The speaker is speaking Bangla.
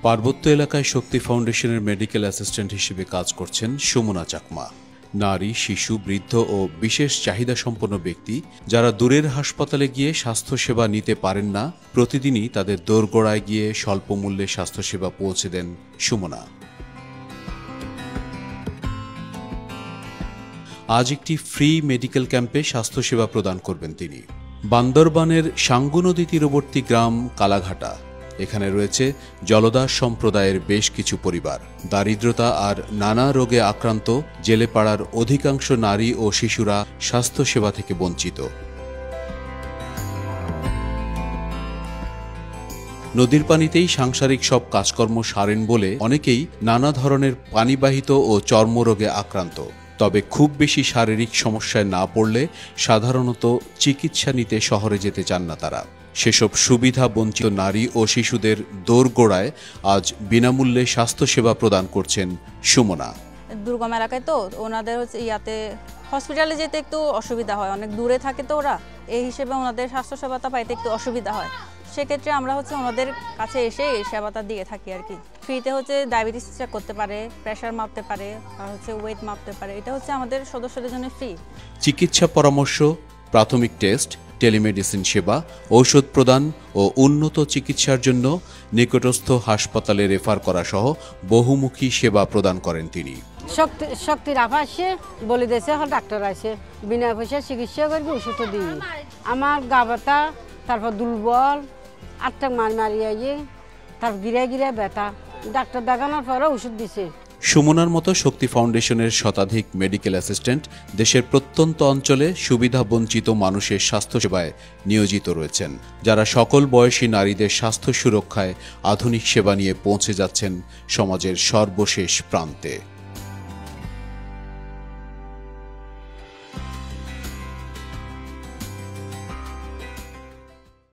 পার্বত্য এলাকায় শক্তি ফাউন্ডেশনের মেডিকেল অ্যাসিস্ট্যান্ট হিসেবে কাজ করছেন সুমনা চাকমা। নারী, শিশু, বৃদ্ধ ও বিশেষ চাহিদা সম্পন্ন ব্যক্তি যারা দূরের হাসপাতালে গিয়ে স্বাস্থ্যসেবা নিতে পারেন না, প্রতিদিনই তাদের দোরগোড়ায় গিয়ে স্বল্প মূল্যে স্বাস্থ্যসেবা পৌঁছে দেন সুমনা। আজ একটি ফ্রি মেডিকেল ক্যাম্পে স্বাস্থ্যসেবা প্রদান করবেন তিনি। বান্দরবানের সাঙ্গু নদী তীরবর্তী গ্রাম কালাঘাটা। এখানে রয়েছে জলদাস সম্প্রদায়ের বেশ কিছু পরিবার। দারিদ্রতা আর নানা রোগে আক্রান্ত জেলেপাড়ার অধিকাংশ নারী ও শিশুরা স্বাস্থ্যসেবা থেকে বঞ্চিত। নদীর পানিতেই সাংসারিক সব কাজকর্ম সারেন বলে অনেকেই নানা ধরনের পানিবাহিত ও চর্মরোগে আক্রান্ত। তবে খুব বেশি শারীরিক সমস্যায় না পড়লে সাধারণত চিকিৎসা নিতে শহরে যেতে চান না তারা। সেসব সুবিধা বঞ্চিত নারী ও শিশুদের দোরগোড়ায় আজ বিনামূল্যে স্বাস্থ্যসেবা প্রদান করছেন সুমনা। দুর্গম এলাকায় তো ওনাদের ইয়াতে হসপিটালে যেতে একটু অসুবিধা হয়, অনেক দূরে থাকে তো ওরা, এই হিসেবে ওনাদের স্বাস্থ্যসেবাটা পাইতে একটু অসুবিধা হয়। সেক্ষেত্রে আমরা ওনাদের কাছে এসে এই সেবাটা দিয়ে থাকি আর কি। ফ্রিতে ডায়াবেটিস চেক করতে পারে, প্রেশার মাপতে পারে, আর ওয়েট মাপতে পারে। এটা আমাদের সদস্যদের জন্য ফ্রি। চিকিৎসা পরামর্শ, প্রাথমিক টেস্ট, টেলিমেডিসিন সেবা, ঔষধ প্রদান ও উন্নত চিকিৎসার জন্য নিকটস্থ হাসপাতালে রেফার করা সহ বহুমুখী সেবা প্রদান করেন তিনি। শক্তির আফা আসে বলে দিয়েছে, ডাক্তার আসে বিনা পয়সা চিকিৎসা করবি, ওষুধ দিই। আমার গা ব্যথা, তারপর দুর্বল, আটটা মারিয়ে তারপর গিরে ব্যথা, ডাক্তার দেখানোর পরে ওষুধ দিছে। সুমনার মতো শক্তি ফাউন্ডেশনের শতাধিক মেডিকেল অ্যাসিস্ট্যান্ট দেশের প্রত্যন্ত অঞ্চলে সুবিধা বঞ্চিত মানুষের স্বাস্থ্যসেবায় নিয়োজিত রয়েছেন, যারা সকল বয়সী নারীদের স্বাস্থ্য সুরক্ষায় আধুনিক সেবা নিয়ে পৌঁছে যাচ্ছেন সমাজের সর্বশেষ প্রান্তে।